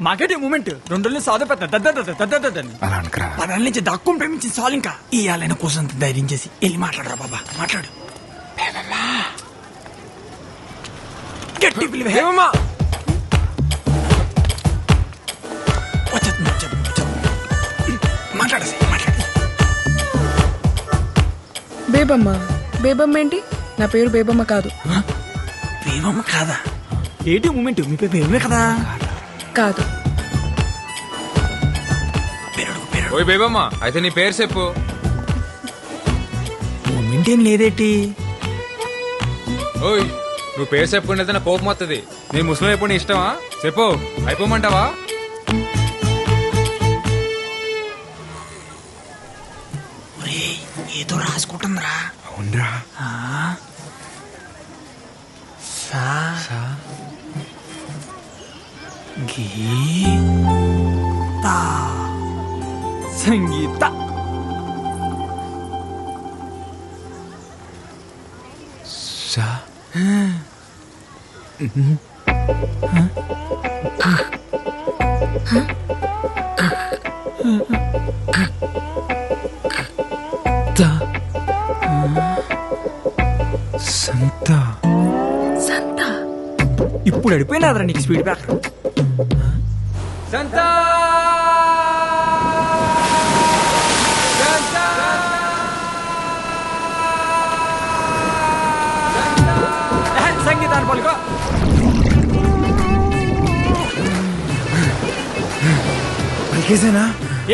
మాకేటి moment 2 రోజులు సాధ పదాల నుంచి దాక్కుని ప్రేమించింది సాల్. ఇంకా ఇయ్యాలైన కోసం ధైర్యం చేసి వెళ్ళి మాట్లాడరా బాబా, మాట్లాడు. గట్టి పిలివేమా మాట్లాడేసి మాట్లాడే. బేబమ్మ. బేబమ్మ ఏంటి? నా పేరు బేబమ్మ కాదు. బేబమ్మ కాదా? ఏంటి మూమెంట్? మీ పేరు బేబమే కదా? కాదు. ఓయ్ బేబమ్మ, అయితే నీ పేరు చెప్పు. మూమెంట్ ఏం లేదేటి? ఓయ్ నువ్వు పేరు చెప్పుకుంటే నా కోపం వస్తుంది. నేను ముస్లిం అయిపోయి ఇష్టమా? చెప్పు, అయిపోమంటావా? ఏదో రాసుకుంటుందిరా. అవునరా. సంగీత సంత. ఇప్పుడు అడిపోయినాదరా నీకు స్పీడ్ బ్రేకర్. సంతా సంగీతాన్ని పలుకో. పలికేసేనా?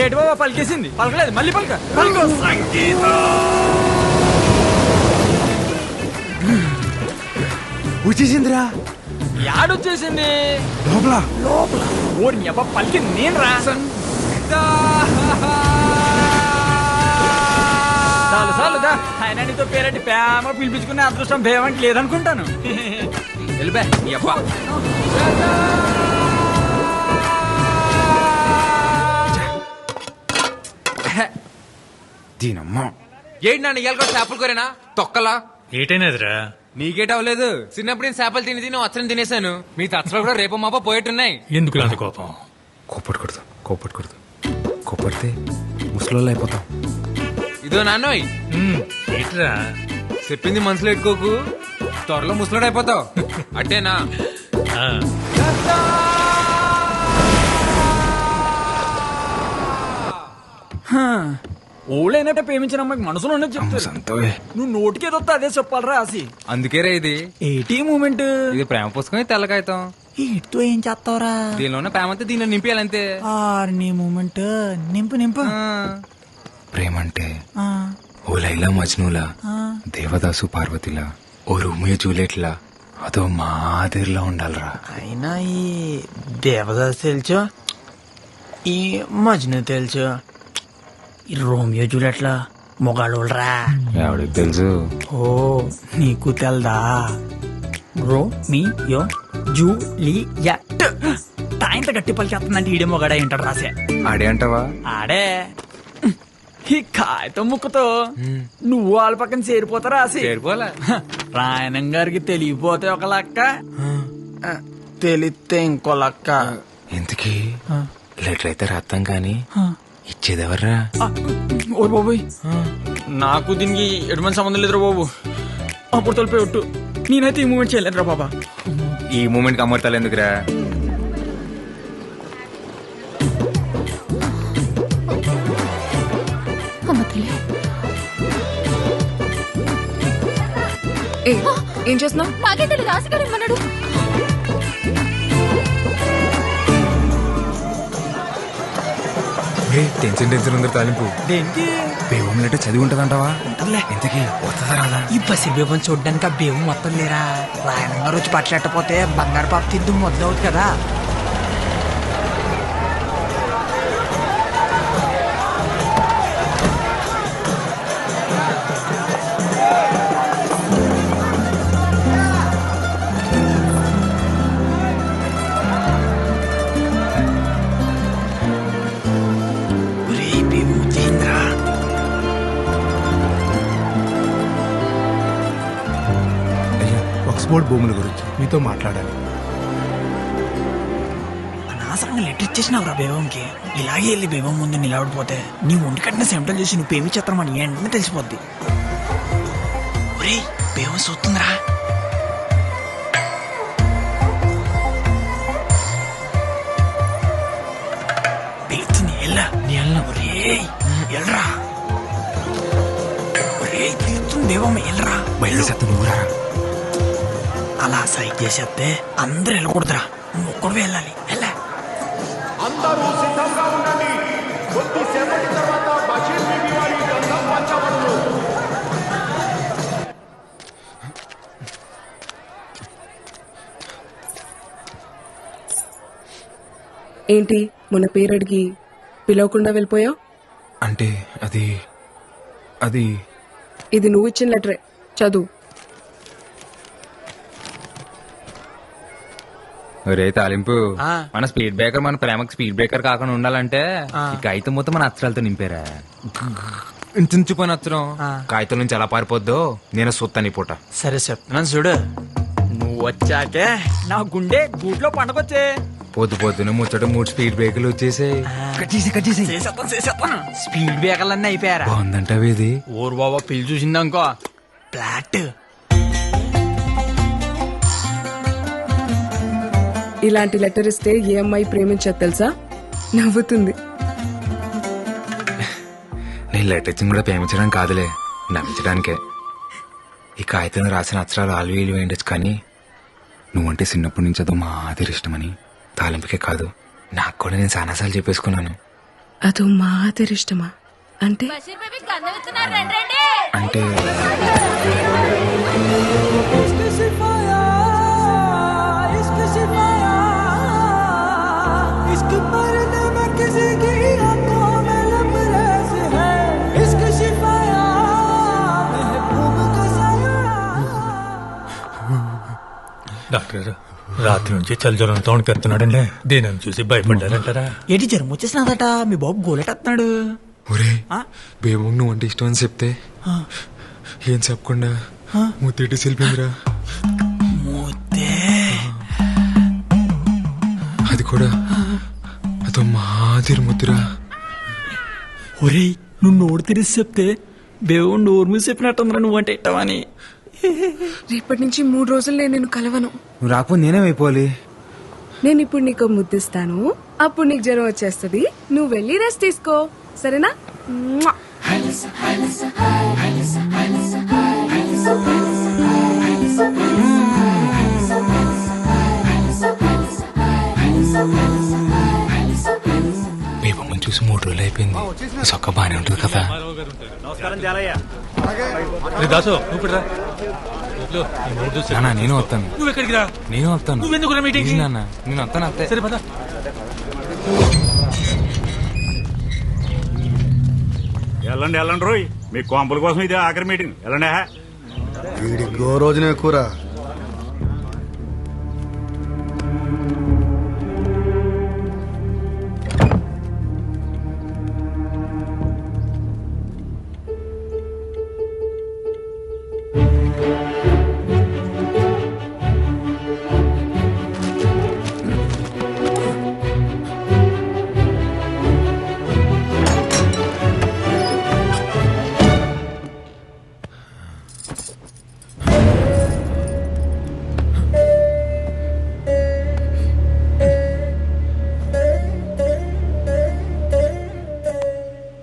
ఏటి బాబా పలికేసింది? పలకలేదు, మళ్ళీ పలుక. పలుకో సంగీత. వచ్చేసిందిరా. యాడొచ్చేసింది? లోపల లోపల. ఓరి నీ అబ్బా పలికింది నేను రా. చాలు చాలు దా. ఆయన నీతో పేరంటి ప్రేమ పిలిపించుకునే అదృష్టం భేమంటి లేదనుకుంటాను. వెళ్ళిపో నీ అబ్బా. దీనమ్మ. ఏంటి నన్ను ఇయ్యాలి చేపలు కోరేనా తొక్కలా? ఏటైనదిరా? నీకేట అవ్వలేదు. చిన్నప్పుడు నేను చేపలు తిని తిని వచ్చని తినేసాను. మీ తచ్చలు కూడా రేపు మాప పోయేట్టున్నాయి. ఎందుకు అంత కోపం? కోపట్టుకూడదు. కోపడితే ముసలోళ్ళు అయిపోతాం. ఇదో నాన్నోయ్, ఏట్రా? చెప్పింది మనసులో ఎట్టుకోకు, త్వరలో ముసలోడు అయిపోతావు. అట్టేనా? ఆ, ఓళ్ళైనట్టే ప్రేమించిన అమ్మాయికి మనసులో ఉన్నది చెప్తారు. సంతోయ్. నువ్వు నోటికి ఏదొస్తా అదే చెప్పాలరా ఆసి. అందుకే రే ఇది. ఏటీ మూమెంట్? ఇది ప్రేమ పుస్తకం, తెల్ల కాగితం. ఇటుతో ఏం చేస్తావురా? దీనిలోనే ప్రేమ అంతా దీనిలో నింపేయాలంతే. నీ మూమెంట్ నింపు నింపు. ప్రేమంటే ఆ, ఓ లైలా మజ్నూలా, ఆ. దేవదాసు పార్వతిలా, ఓ రోమియో జూలియట్లా, అదో మాదిరిలా ఉండాలిరా. అయినా ఈ దేవదాస్ తెలుసు, ఈ మజ్ను తెలుసు, ఈ రోమియో జూలియట్లా మొగాళ్ళరా. ఎవడికి తెలుసు? ఓ నీకు తెల్దా? Romeo Juliet. తాయింత గట్టి పలికేస్తుందంటే ఈడే మొగాడే ఏంటాడు రాసే. ఆడే అంటావా? ఆడే. ఈ కాగితం ముక్కుతో నువ్వు వాళ్ళ పక్కన చేరిపోతా రాసి. చేరిపోలే. రాయణం గారికి తెలియపోతే ఒక లెక్క, తెలిస్తే ఇంకో లెక్క. ఇంతకీ లెటర్ అయితే రాస్తాం కానీ ఇచ్చేదెవర్రా? ఓ బాబోయ్, నాకు దీనికి ఎటువంటి సంబంధం లేదురా బాబు. అప్పుడు తొలిపోయి ఒట్టు. నేనైతే ఈ మూమెంట్ చేయలేదురా బాబా. ఈ మూమెంట్ కి అమర్తాలు ఎందుకురా? ఏం చేస్తున్నావు? నాకే తెలియదు, రాసిగాడు ఇమ్మన్నాడు. టెన్షన్ ఉంది తాలింపు. దేనికి? బేవం లెటర్ చదివి ఉంటదంటావా? ఉంటదిలే. ఇంతకీ వస్తుందా రాదా? ఈ బసి బేబం చూడ్డానికి ఆ బేవం మొత్తం లేరా. రాయణం గారు వచ్చి పట్లెట్టపోతే బంగారు పాప తిద్దు మొదలవుతుంది కదా. ఆక్స్ఫోర్డ్ భూముల గురించి మీతో మాట్లాడాలి. అనవసరంగా లెటర్ ఇచ్చేసినావు బేబంకి. ఇలాగే వెళ్ళి బేబం ముందు నిలబడిపోతే నీ ఒంటి కట్టిన సెంటల్ చేసి నువ్వు పేమి చేస్తామని వెంటనే తెలిసిపోద్ది. ఒరేయ్ బేబం చూస్తుందిరా. పిలుస్తుంది ఎల్లా నీ ఎల్లా. ఒరేయ్ ఎల్రా. ఒరేయ్ పిలుస్తుంది బేబమ్మ ఎల్రా. బయలుదేరి నువ్వు రా. అలా సైడ్ చేసేస్తే అందరూ వెళ్ళకూడదురా, నువ్వు ఒక్కడు వెళ్ళాలి. వెళ్ళా. అందరూ సిద్ధంగా ఉండండి. కొద్దిసేపటి తర్వాత బషీర్ బీబీ వారి గ్రంథం పంచబడును. ఏంటి మొన్న పేరు అడిగి పిలవకుండా వెళ్ళిపోయావు? అంటే అది అది ఇది నువ్వు ఇచ్చిన లెటరే, చదువు. ఒరే తాలింపు, మన స్పీడ్ బ్రేకర్ మన ప్రేమకు స్పీడ్ బ్రేకర్ కాకుండా ఉండాలంటే ఈ కాగితం మొత్తం మన అక్షరాలతో నింపారా. ఇంచుపోయిన అక్షరం కాగితం నుంచి ఎలా పారిపోద్దో నేను సొత్తాను ఈ పూట. సరే చెప్తున్నాను చూడు, నువ్వు వచ్చాకే నా గుండె గూట్లో పండగొచ్చే. పొద్దు పొద్దున ముచ్చట 3 స్పీడ్ బ్రేకర్లు వచ్చేసాయి. చేసేస్తాను. స్పీడ్ బ్రేకర్లన్నీ అయిపోయారా? బాగుందంటావు ఇది. ఊరు బాబా పిల్లి చూసిందనుకో ఫ్లాట్. ఇలాంటి లెటర్ ఇస్తే ఏ అమ్మాయి ప్రేమించదు తెలుసా? నవ్వుతుంది. నేను లెటర్ ఇచ్చింది కూడా ప్రేమించడం కాదులే, నమ్మించడానికే. ఈ కాగితం రాసిన అక్షరాలు ఆల్వీలు వేయండొచ్చు, కానీ నువ్వంటే చిన్నప్పటి నుంచి అదో మాదిరి ఇష్టమని తాలింపుకే కాదు నాకు కూడా నేను చాలాసార్లు చెప్పేసుకున్నాను. అదో మాదిరి ఇష్టమా అంటే? అంటే డాక్టర్ రాత్రి నుంచి చలిజ్వరం తోడుకెత్తున్నాడండి. దీనిని చూసి భయపడ్డారంటారా? ఏంటి జ్వరం వచ్చేసినదట, మీ బాబు గోలెట్టేస్తున్నాడు. ఒరే బేబు నువ్వంటే ఇష్టం అని చెప్తే ఏం చెప్పకుండా ముత్తేటి సెల్పిందిరా. మూతే అది కూడా అదో మాదిరి ముద్దురా. ఒరేయ్ నువ్వు నోరు తెరిసి చెప్తే బేవు నోరు మీద చెప్పినట్టుందిరా నువ్వంటే ఇట్టమని. రేపటి నుంచి 3 రోజులు నేను నిన్ను కలవను. నువ్వు రాకపోతే నేనేమైపోవాలి? నేను ఇప్పుడు నీకు ముద్దిస్తాను, అప్పుడు నీకు జ్వరం వచ్చేస్తుంది. నువ్వు వెళ్ళి రెస్ట్ తీసుకో, సరేనా? మ్వా. బేబమ్మని చూసి 3 రోజులు అయిపోయింది. సొక్క బానే ఉంటుంది కదా. రే దాసు నువ్వు ఇక్కడ రా. ఇదిగో, ఈ 3 చూసి నాన్న నేను వస్తాను. నువ్వు ఎక్కడికి రా? నేను వస్తాను. నువ్వెందుకు రా మీటింగ్? ప్లీజ్ నాన్న నేను వస్తాను అంతే. సరే పద. వెళ్ళండి వెళ్ళండి రోయ్, మీ కాంపుల కోసం ఇది ఆఖరి మీటింగ్. వెళ్ళండి. వీడి గో రోజునే కూర.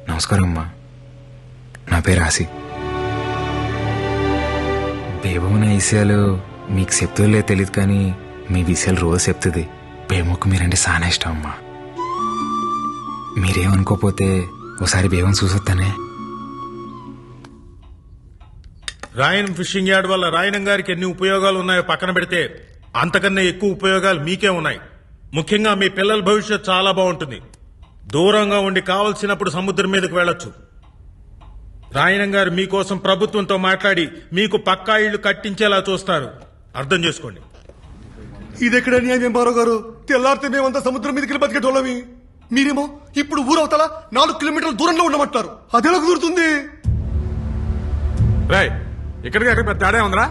నమస్కారం అమ్మా, నా పేరు ఆసి. బేబమ్మ నా విషయాలు మీకు చెప్తుందో తెలియదు, కానీ మీ విషయాలు రోజు చెప్తుంది. బేబమ్మకు మీరంటే చాలా ఇష్టం అమ్మా. మీరేమనుకోపోతే ఒకసారి బేబం చూసొస్తానే. రాయన్ ఫిషింగ్ యార్డ్ వల్ల రాయనం గారికి ఎన్ని ఉపయోగాలు ఉన్నాయో పక్కన పెడితే అంతకన్నా ఎక్కువ ఉపయోగాలు మీకే ఉన్నాయి. ముఖ్యంగా మీ పిల్లల భవిష్యత్ చాలా బాగుంటుంది. దూరంగా ఉండి కావలసినప్పుడు సముద్రం మీదకి వెళ్ళొచ్చు. రాయనం గారు మీకోసం ప్రభుత్వంతో మాట్లాడి మీకు పక్కా ఇళ్లు కట్టించేలా చూస్తారు. అర్థం చేసుకోండి. ఇదెక్కడ న్యాయం బారో గారు? తెల్లారితే మేమంతా సముద్రం మీదకి బతికేటోళ్ళమి. మీరేమో ఇప్పుడు ఊరవతల 4 కిలోమీటర్ల దూరంలో ఉండమంటారు. అదెలా కుదురుతుంది? రాయ్ ఇక్కడికి అక్కడ పెద్ద తేడా ఉందిరా.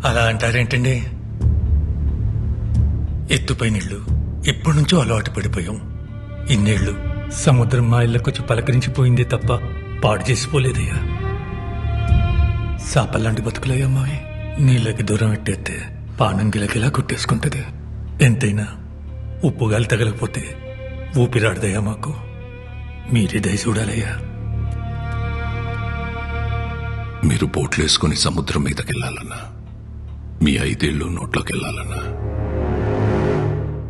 అలా అంటారేంటండి? ఎత్తుపై నీళ్లు ఎప్పటి నుంచో అలవాటు పడిపోయాం. ఇన్నేళ్లు సముద్రం మా ఇళ్ళకొచ్చి పలకరించిపోయిందే తప్ప పాడు చేసిపోలేదయ్యా. సాపల్లాంటి బతుకులయ్యా మావి. నీళ్ళకి దూరం పెట్టేస్తే పానం గిలగిలా కొట్టేసుకుంటది. ఎంతైనా ఉప్పు గాలి తగలకపోతే ఊపిరాడదయ్యా మాకు. మీరే దయ చూడాలయ్యా. మీరు బోట్లేసుకుని సముద్రం మీదకెళ్లాలన్నా, మీ 5 ఏళ్ళు నోట్లోకెళ్లాలన్నా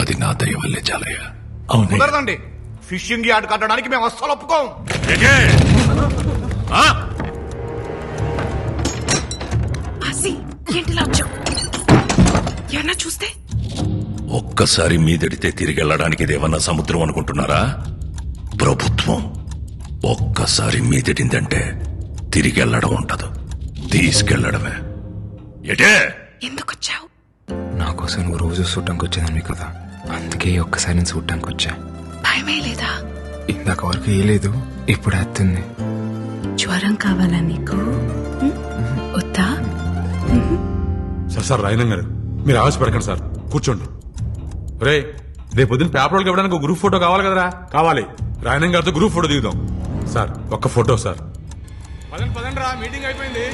అది నా దయ వల్లే చాలయ్యా. అవునయ్యా. కుదరదండి. ఫిషింగ్ యార్డ్ కట్టడానికి మేము అస్సలు ఒప్పుకోం. ఏమన్నా చూస్తే ఒక్కసారి మీదడితే తిరిగెళ్ళడానికి ఇదేమన్నా సముద్రం అనుకుంటున్నారా? ప్రభుత్వం. ఒక్కసారి మీదడిందంటే తిరిగెళ్ళడం ఉండదు, తీసుకెళ్లడమే. ఎటే ఎందుకొచ్చావు? నా కోసం నువ్వు రోజు చూడటానికి వచ్చేదాన్ని కదా, అందుకే ఒక్కసారి నేను చూడటానికి వచ్చా. భయమే లేదా? ఇందాక వరకు ఏ లేదు, ఇప్పుడు వస్తుంది. జ్వరం కావాలా నీకు? వద్దా? సార్ రాయనం గారు, మీరు ఆవేశపడకండి సార్, కూర్చోండి. రే, రేపు పొద్దున్న పేపర్ వాళ్ళకి ఇవ్వడానికి ఒక గ్రూప్ ఫోటో కావాలి కదరా? కావాలి. రాయనం గారితో గ్రూప్ ఫోటో దిగుదాం. సార్ ఒక్క ఫోటో సార్. పదండి రా, మీటింగ్ అయిపోయింది.